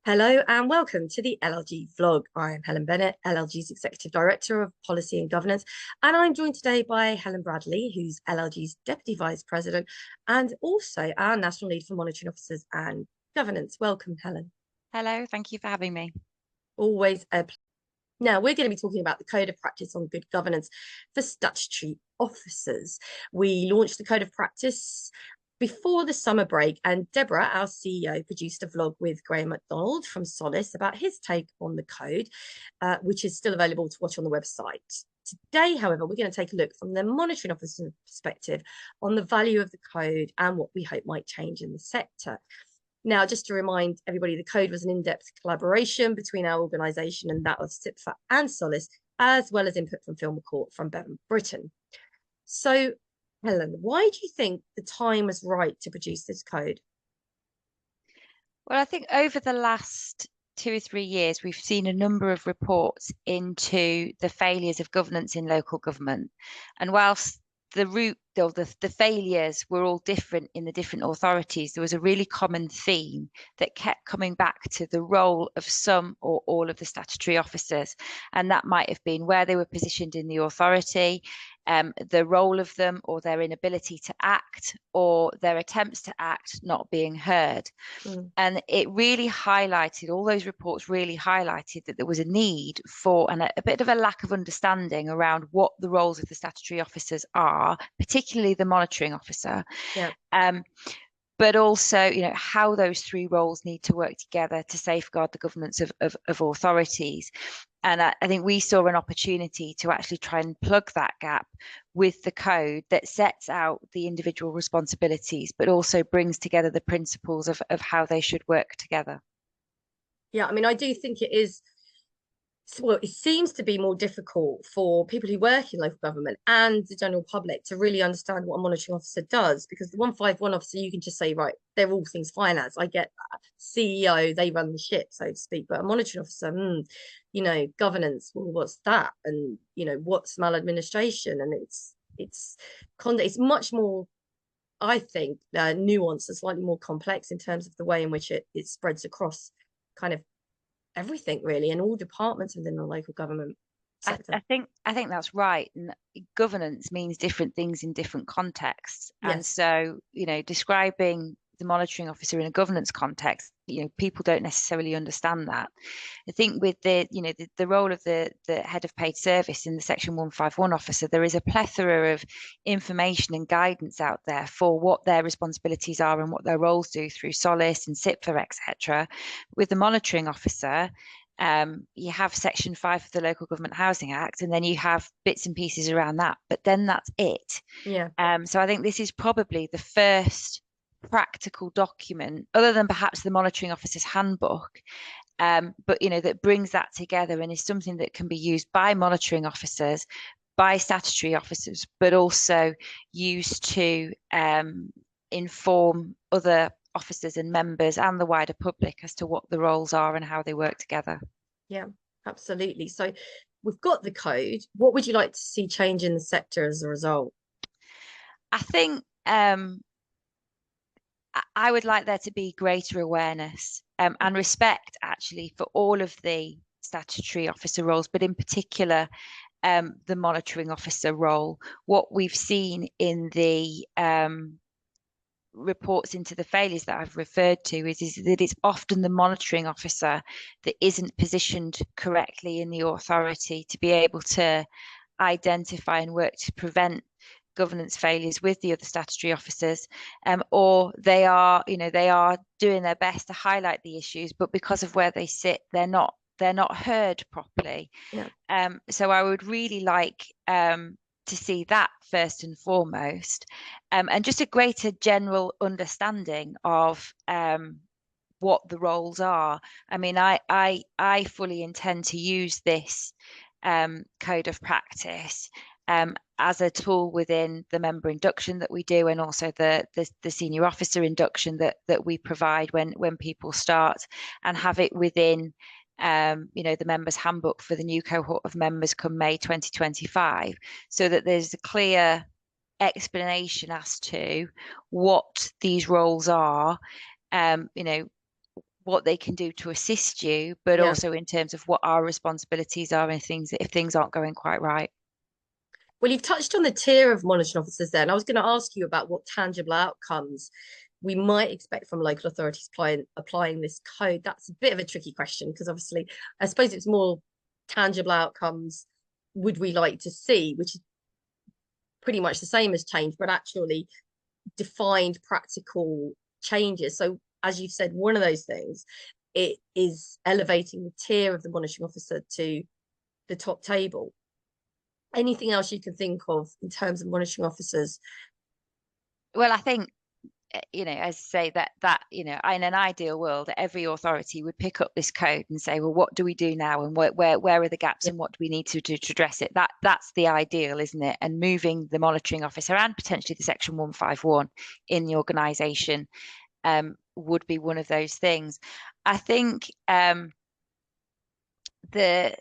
Hello and welcome to the LLG vlog. I'm Helen Bennett, LLG's Executive Director of Policy and Governance, and I'm joined today by Helen Bradley, who's LLG's Deputy Vice President and also our National Lead for Monitoring Officers and Governance. Welcome, Helen. Hello, thank you for having me. Always a pleasure. Now, we're going to be talking about the Code of Practice on Good Governance for Statutory Officers. We launched the Code of Practice before the summer break, and Deborah, our CEO, produced a vlog with Graham MacDonald from Solace about his take on the code, which is still available to watch on the website. Today, however, we're going to take a look from the monitoring officer perspective on the value of the code and what we hope might change in the sector. Now, just to remind everybody, the code was an in-depth collaboration between our organisation and that of SIPFA and Solace, as well as input from Film Court from Bevan Britain. So, Helen, why do you think the time was right to produce this code? Well, I think over the last 2 or 3 years, we've seen a number of reports into the failures of governance in local government. And whilst the root or the failures were all different in the different authorities, there was a really common theme that kept coming back to the role of some or all of the statutory officers. And that might have been where they were positioned in the authority, the role of them or their inability to act or their attempts to act not being heard. And it really highlighted, all those reports really highlighted that there was a need for and a bit of a lack of understanding around what the roles of the statutory officers are, particularly the monitoring officer. Yeah. But also, how those three roles need to work together to safeguard the governance of authorities. And I think we saw an opportunity to actually try and plug that gap with the code that sets out the individual responsibilities, but also brings together the principles of how they should work together. Yeah, I mean, I do think it is. Well, it seems to be more difficult for people who work in local government and the general public to really understand what a monitoring officer does, because the 151 officer, you can just say, right, they're all things finance. I get that. CEO, they run the ship, so to speak. But a monitoring officer, governance, well, what's that? And, what's maladministration? And it's much more, I think, nuanced and slightly more complex in terms of the way in which it spreads across kind of everything really, in all departments within the local government sector. I think that's right. And governance means different things in different contexts. Yes. And so, describing the monitoring officer in a governance context, people don't necessarily understand that. I think with the role of the head of paid service in the Section 151 officer, there is a plethora of information and guidance out there for what their responsibilities are and what their roles do through Solace and SIPFA, etc. With the monitoring officer, you have Section 5 of the Local Government Housing Act, and then you have bits and pieces around that, but then that's it. Yeah. So I think this is probably the first practical document, other than perhaps the monitoring officer's handbook, but that brings that together and is something that can be used by monitoring officers, by statutory officers, but also used to inform other officers and members and the wider public as to what the roles are and how they work together. Yeah, absolutely. So we've got the code. What would you like to see change in the sector as a result? I think I would like there to be greater awareness and respect, actually, for all of the statutory officer roles, but in particular, the monitoring officer role. What we've seen in the reports into the failures that I've referred to is that it's often the monitoring officer that isn't positioned correctly in the authority to be able to identify and work to prevent governance failures with the other statutory officers, or they are doing their best to highlight the issues, but because of where they sit, they're not heard properly. Yeah. So I would really like to see that first and foremost, and just a greater general understanding of what the roles are. I mean, I fully intend to use this code of practice as a tool within the member induction that we do, and also the senior officer induction that we provide when people start, and have it within the members handbook for the new cohort of members come May 2025, so that there's a clear explanation as to what these roles are, what they can do to assist you, but Yeah. also in terms of what our responsibilities are and things if things aren't going quite right. Well, you've touched on the tier of monitoring officers there, and I was going to ask you about what tangible outcomes we might expect from local authorities applying this code. That's a bit of a tricky question because obviously, I suppose it's more tangible outcomes would we like to see, which is pretty much the same as change, but actually defined practical changes. So, as you've said, one of those things it is elevating the tier of the monitoring officer to the top table. Anything else you can think of in terms of monitoring officers? Well, I think as I say that in an ideal world, every authority would pick up this code and say, well, what do we do now, and where are the gaps, Yeah. and what do we need to do to address it? That's the ideal, isn't it? And moving the monitoring officer and potentially the Section 151 in the organisation would be one of those things. I think the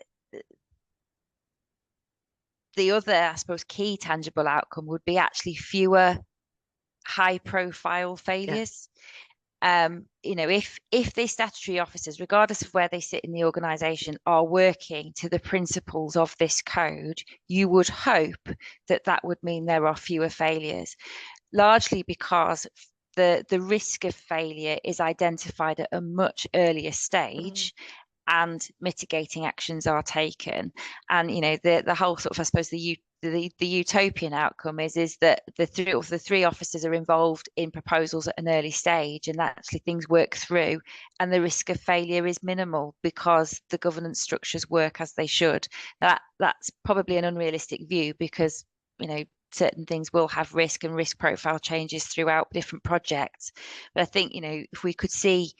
the other, I suppose, key tangible outcome would be actually fewer high profile Yeah. failures. If the statutory officers, regardless of where they sit in the organisation, are working to the principles of this code, you would hope that that would mean there are fewer failures, largely because the risk of failure is identified at a much earlier Mm. stage and mitigating actions are taken. And the whole sort of, I suppose, the utopian outcome is that the three officers are involved in proposals at an early stage, and that actually things work through, and the risk of failure is minimal because the governance structures work as they should. That's probably an unrealistic view because certain things will have risk, and risk profile changes throughout different projects. But I think if we could see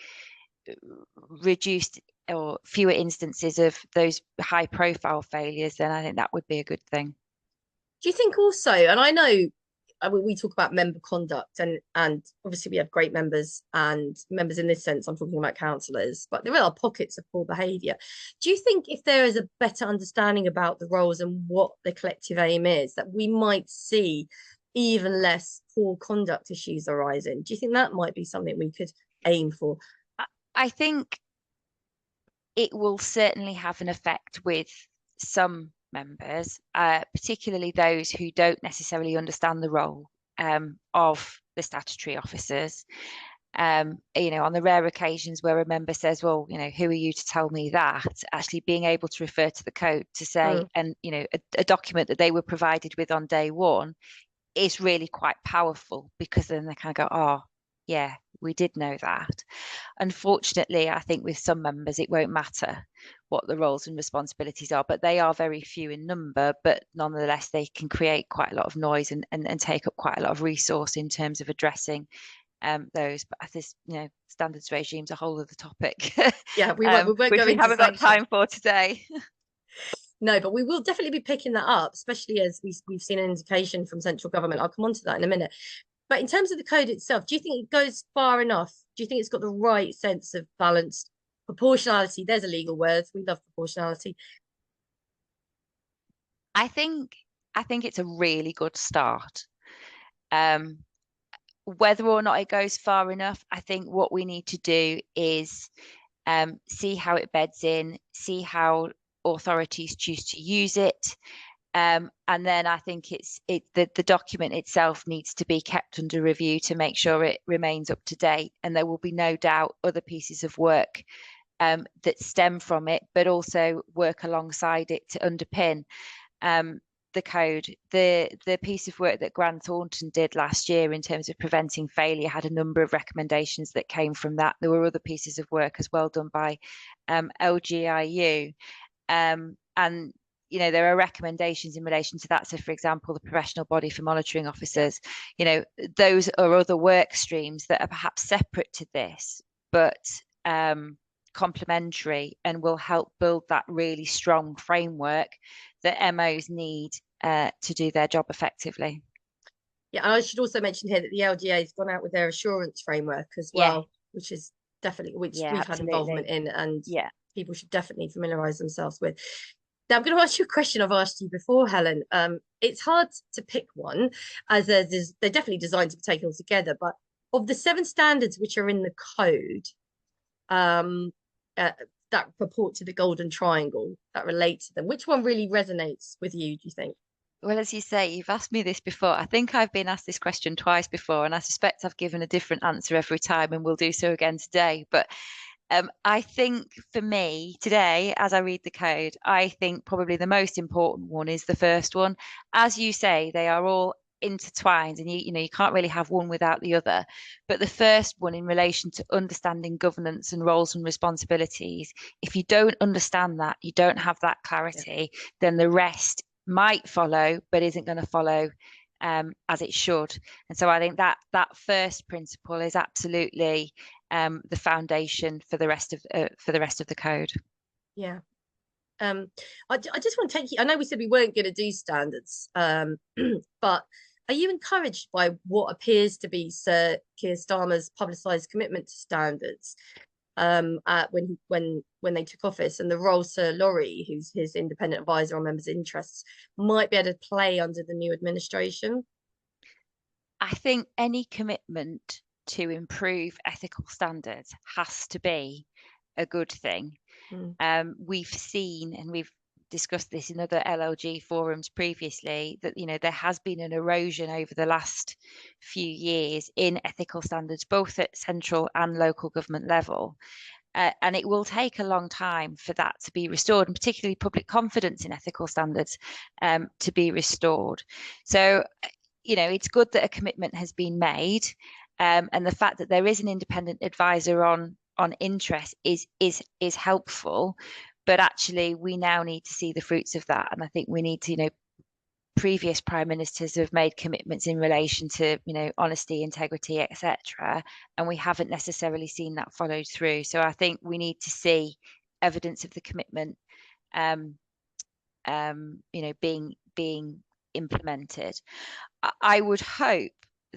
reduced or fewer instances of those high profile failures, then I think that would be a good thing. Do you think also, and I know we talk about member conduct, and obviously we have great members and members in this sense, I'm talking about councillors, but there are pockets of poor behaviour. Do you think if there is a better understanding about the roles and what the collective aim is, that we might see even less poor conduct issues arising? Do you think that might be something we could aim for? I think it will certainly have an effect with some members, particularly those who don't necessarily understand the role of the statutory officers. On the rare occasions where a member says, well, who are you to tell me that? Actually being able to refer to the code to say, Mm. and, a document that they were provided with on day one is really quite powerful because then they kind of go, oh, yeah, we did know that. Unfortunately, I think with some members, it won't matter what the roles and responsibilities are, but they are very few in number. But nonetheless, they can create quite a lot of noise and take up quite a lot of resource in terms of addressing those. But this, standards regime's a whole other topic, Yeah, we won't which go we into haven't got sanctions. time for today. No, but we will definitely be picking that up, especially as we've seen an indication from central government. I'll come on to that in a minute. But in terms of the code itself, do you think it goes far enough? Do you think it's got the right sense of balanced proportionality? There's a legal word. We love proportionality. I think I think it's a really good start. Um, whether or not it goes far enough, I think what we need to do is see how it beds in, see how authorities choose to use it. And then I think the document itself needs to be kept under review to make sure it remains up to date. And there will be no doubt other pieces of work that stem from it, but also work alongside it to underpin the code. The piece of work that Grant Thornton did last year in terms of preventing failure had a number of recommendations that came from that. There were other pieces of work as well done by LGIU. And there are recommendations in relation to that. So, for example, the professional body for monitoring officers, those are other work streams that are perhaps separate to this, but complementary and will help build that really strong framework that MOs need to do their job effectively. Yeah, and I should also mention here that the LGA has gone out with their assurance framework as Yeah, well, which is definitely which yeah, we've had involvement absolutely. in, and Yeah. people should definitely familiarise themselves with. Now, I'm going to ask you a question I've asked you before, Helen. It's hard to pick one, as they're definitely designed to be taken all together. But of the 7 standards which are in the code, um, uh, that purport to the Golden Triangle that relate to them? Which one really resonates with you, do you think? Well, as you say, you've asked me this before. I think I've been asked this question twice before, and I suspect I've given a different answer every time, and will do so again today. But I think for me today, as I read the code, I think probably the most important one is the first one. As you say, they are all intertwined, and you can't really have one without the other. But the first one, in relation to understanding governance and roles and responsibilities, if you don't understand that, you don't have that Yeah. clarity, then the rest might follow, but isn't going to follow as it should. And so I think that that first principle is absolutely the foundation for the rest of the code. Yeah. Um, I just want to take you. I know we said we weren't going to do standards, but are you encouraged by what appears to be Sir Keir Starmer's publicised commitment to standards when they took office, and the role Sir Laurie, who's his independent advisor on members' interests, might be able to play under the new administration? I think any commitment to improve ethical standards has to be a good thing. Mm. We've seen, and we've discussed this in other LLG forums previously, that there has been an erosion over the last few years in ethical standards, both at central and local government level. And it will take a long time for that to be restored, and particularly public confidence in ethical standards to be restored. So, it's good that a commitment has been made, and the fact that there is an independent advisor on interest is helpful. But actually, we now need to see the fruits of that, and I think we need to, previous prime ministers have made commitments in relation to honesty, integrity, etc., and we haven't necessarily seen that followed through. So I think we need to see evidence of the commitment being implemented. I would hope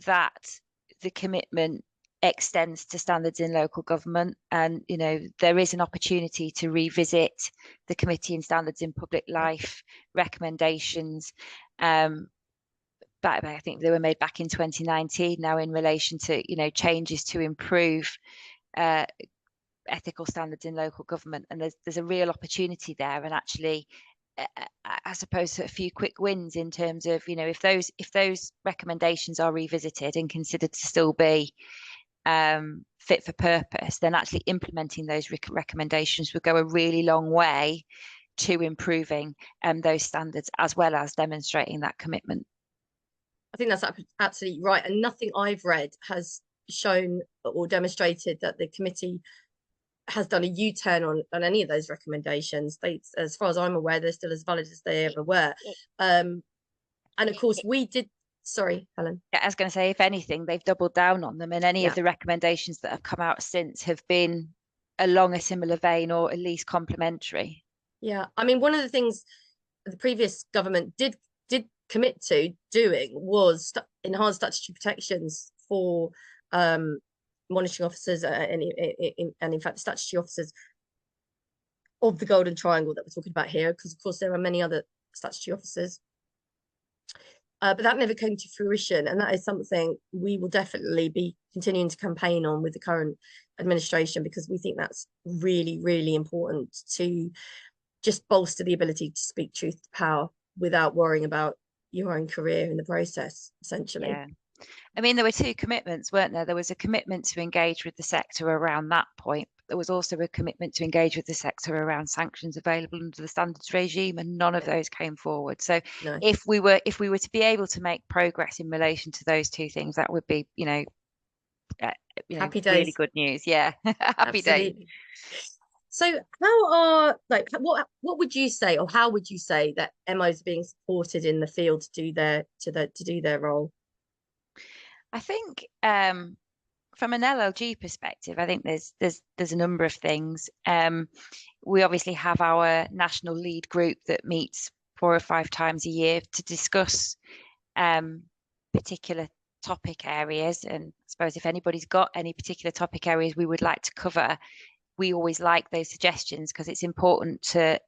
that the commitment extends to standards in local government, and there is an opportunity to revisit the Committee on Standards in Public Life recommendations. But I think they were made back in 2019 now, in relation to changes to improve ethical standards in local government, and there's a real opportunity there. And actually, I suppose a few quick wins in terms of if those recommendations are revisited and considered to still be fit for purpose, then actually implementing those recommendations would go a really long way to improving those standards, as well as demonstrating that commitment. I think that's absolutely right, and nothing I've read has shown or demonstrated that the committee has done a U-turn on any of those recommendations. They, as far as I'm aware, they're still as valid as they ever were. And of course, we did. Sorry, Helen. I was going to say, if anything, they've doubled down on them, and any of the recommendations that have come out since have been along a similar vein, or at least complementary. Yeah, I mean, one of the things the previous government did commit to doing was enhance statutory protections for monitoring officers and in fact the statutory officers of the Golden Triangle that we're talking about here, because of course there are many other statutory officers. But that never came to fruition, and that is something we will definitely be continuing to campaign on with the current administration, because we think that's really, really important to just bolster the ability to speak truth to power without worrying about your own career in the process, essentially. Yeah. I mean, there were two commitments, weren't there? There was a commitment to engage with the sector around that point. There was also a commitment to engage with the sector around sanctions available under the standards regime, and none of those came forward. So No. if we were to be able to make progress in relation to those two things, that would be, Happy really days. good news. Yeah. Happy days. So how are, like, what would you say, or how would you say that MOs are being supported in the field to do their role? I think from an LLG perspective, I think there's a number of things. We obviously have our national lead group that meets 4 or 5 times a year to discuss particular topic areas. And I suppose if anybody's got any particular topic areas we would like to cover, we always like those suggestions, because it's important to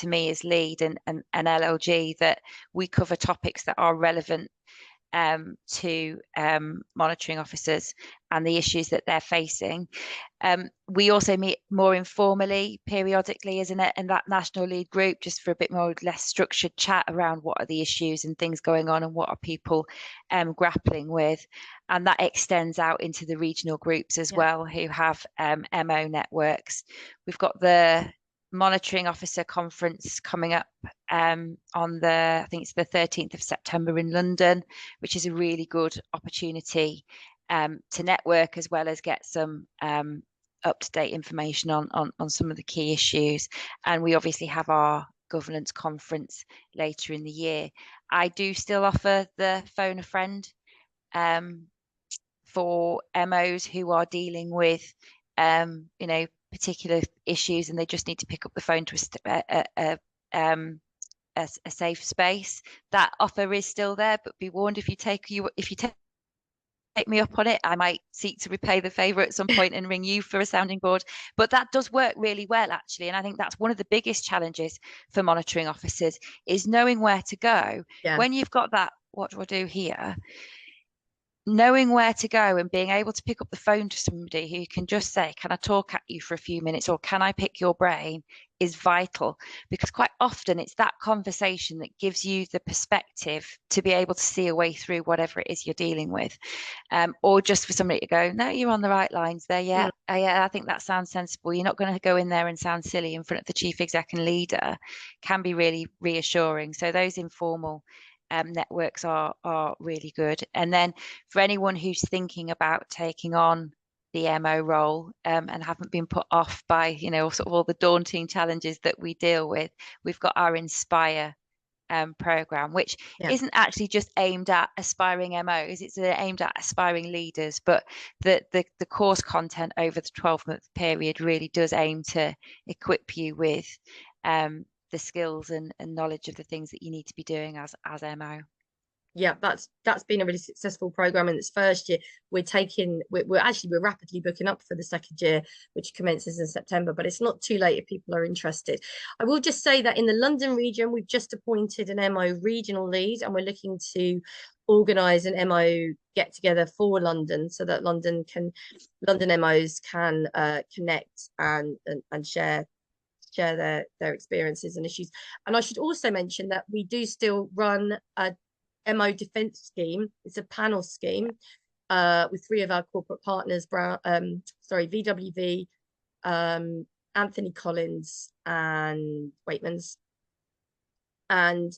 me as lead and LLG that we cover topics that are relevant to monitoring officers and the issues that they're facing. We also meet more informally periodically as in that national lead group, just for a bit more less structured chat around what are the issues and things going on and what are people grappling with. And that extends out into the regional groups as well, who have MO networks. We've got the monitoring officer conference coming up on I think it's the 13th of September in London, which is a really good opportunity to network as well as get some up-to-date information on some of the key issues. And we obviously have our governance conference later in the year. I do still offer the phone a friend for MOs who are dealing with particular issues and they just need to pick up the phone to a safe space. That offer is still there, but be warned, if you take me up on it, I might seek to repay the favour at some point and ring you for a sounding board. But that does work really well, actually. And I think that's one of the biggest challenges for monitoring officers, is knowing where to go. When you've got that, what do I do here? Knowing where to go and being able to pick up the phone to somebody who can just say, can I talk at you for a few minutes, or can I pick your brain, is vital, because quite often it's that conversation that gives you the perspective to be able to see a way through whatever it is you're dealing with. Or just for somebody to go, no, you're on the right lines there. Yeah, I think that sounds sensible. You're not going to go in there and sound silly in front of the chief exec and leader, can be really reassuring. So those informal networks are really good. And then for anyone who's thinking about taking on the MO role and haven't been put off by sort of all the daunting challenges that we deal with, we've got our Inspire program, which isn't actually just aimed at aspiring MOs, it's aimed at aspiring leaders, but the course content over the 12-month period really does aim to equip you with the skills and knowledge of the things that you need to be doing as MO. Yeah, that's been a really successful program in its first year. We're rapidly booking up for the second year, which commences in September, but it's not too late if people are interested. I will just say that in the London region, we've just appointed an MO regional lead, and we're looking to organise an MO get together for London, so that London MOs can connect and share their experiences and issues. And I should also mention that we do still run a MO defence scheme. It's a panel scheme with 3 of our corporate partners, VWV, Anthony Collins and Waitmans. And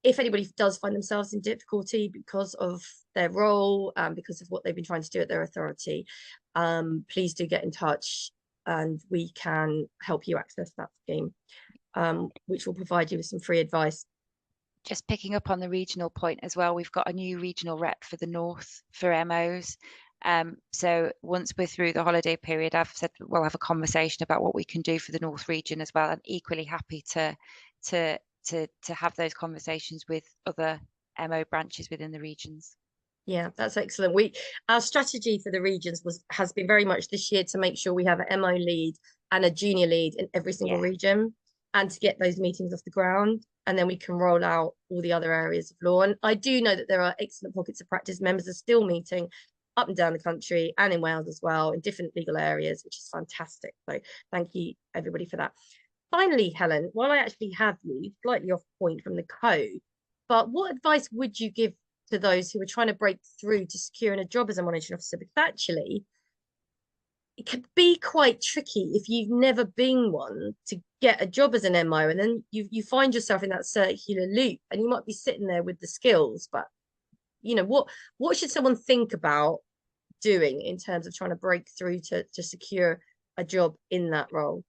if anybody does find themselves in difficulty because of their role and because of what they've been trying to do at their authority, please do get in touch and we can help you access that scheme, which will provide you with some free advice. Just picking up on the regional point as well, we've got a new regional rep for the North for MOs. So once we're through the holiday period, I've said we'll have a conversation about what we can do for the North region as well. I'm equally happy to have those conversations with other MO branches within the regions. Yeah, that's excellent. Our strategy for the regions has been very much this year to make sure we have an MO lead and a junior lead in every single region, and to get those meetings off the ground, and then we can roll out all the other areas of law. And I do know that there are excellent pockets of practice. Members are still meeting up and down the country and in Wales as well in different legal areas, which is fantastic. So thank you everybody for that. Finally, Helen, while I actually have you, slightly off point from the code, but what advice would you give to those who are trying to break through to securing a job as a monitoring officer? Because actually it can be quite tricky if you've never been one to get a job as an MO, and then you find yourself in that circular loop, and you might be sitting there with the skills, but what should someone think about doing in terms of trying to break through to secure a job in that role?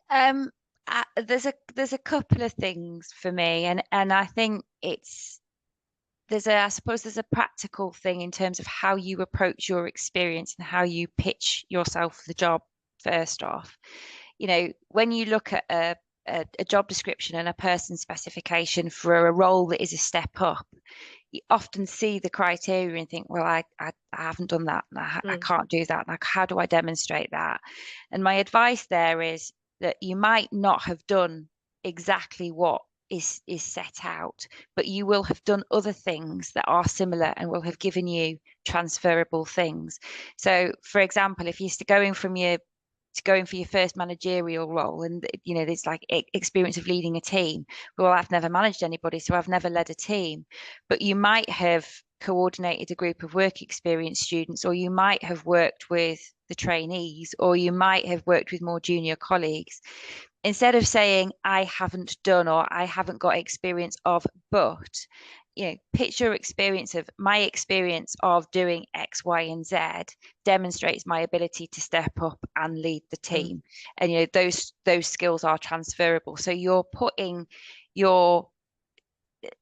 There's a couple of things for me, and I think I suppose there's a practical thing in terms of how you approach your experience and how you pitch yourself for the job. First off, when you look at a job description and a person specification for a role that is a step up, you often see the criteria and think, well, I haven't done that, I can't do that. Like, how do I demonstrate that? And my advice there is that you might not have done exactly what is set out, but you will have done other things that are similar and will have given you transferable things. So, for example, if you're going from your to going for your first managerial role, and there's like experience of leading a team. Well, I've never managed anybody, so I've never led a team, but you might have coordinated a group of work experience students, or you might have worked with the trainees, or you might have worked with more junior colleagues. Instead of saying I haven't done or I haven't got experience of, but pitch your experience of my experience of doing X, Y, and Z demonstrates my ability to step up and lead the Mm. team. And those skills are transferable. So you're putting your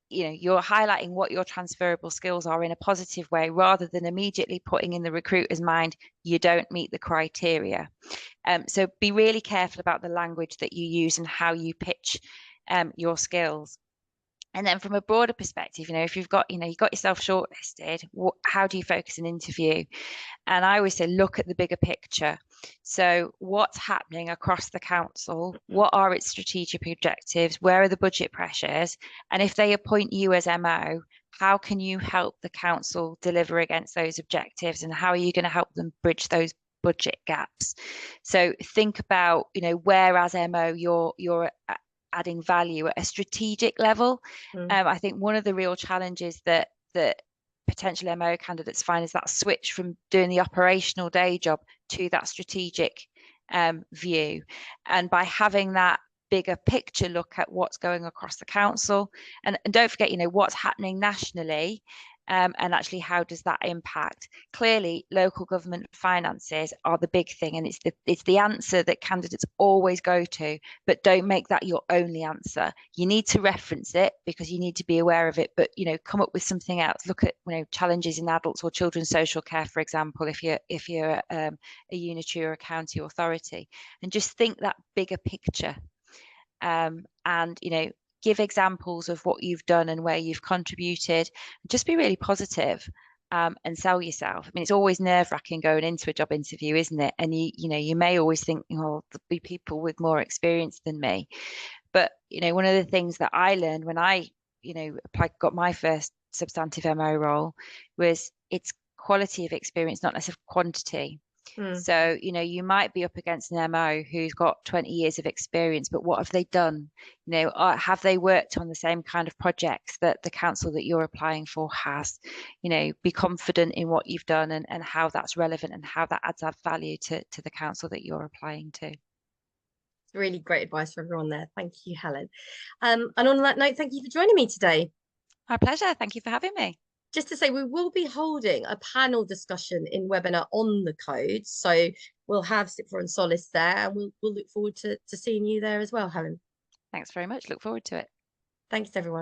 you're highlighting what your transferable skills are in a positive way, rather than immediately putting in the recruiter's mind, you don't meet the criteria. So be really careful about the language that you use and how you pitch your skills. And then from a broader perspective, if you've got yourself shortlisted, how do you focus an interview? And I always say, look at the bigger picture. So what's happening across the council? What are its strategic objectives? Where are the budget pressures? And if they appoint you as MO, how can you help the council deliver against those objectives? And how are you going to help them bridge those budget gaps? So think about, where as MO you're adding value at a strategic level. I think one of the real challenges that potential MO candidates find is that switch from doing the operational day job to that strategic view. And by having that bigger picture look at what's going across the council, and don't forget, what's happening nationally, and actually how does that impact? Clearly, local government finances are the big thing, and it's the answer that candidates always go to, but don't make that your only answer. You need to reference it because you need to be aware of it, but come up with something else. Look at challenges in adults or children's social care, for example, if you're a unitary or a county authority, and just think that bigger picture. And give examples of what you've done and where you've contributed. Just be really positive, and sell yourself. I mean, it's always nerve-wracking going into a job interview, isn't it? And you may always think, there'll be people with more experience than me. But one of the things that I learned when I got my first substantive MO role was it's quality of experience, not necessarily quantity. So, you might be up against an MO who's got 20 years of experience, but what have they done? Have they worked on the same kind of projects that the council that you're applying for has? Be confident in what you've done and how that's relevant and how that adds value to the council that you're applying to. It's really great advice for everyone there. Thank you, Helen. And on that note, thank you for joining me today. My pleasure. Thank you for having me. Just to say, we will be holding a panel discussion in webinar on the code. So we'll have Cipra and Solace there, and we'll look forward to seeing you there as well, Helen. Thanks very much. Look forward to it. Thanks, everyone.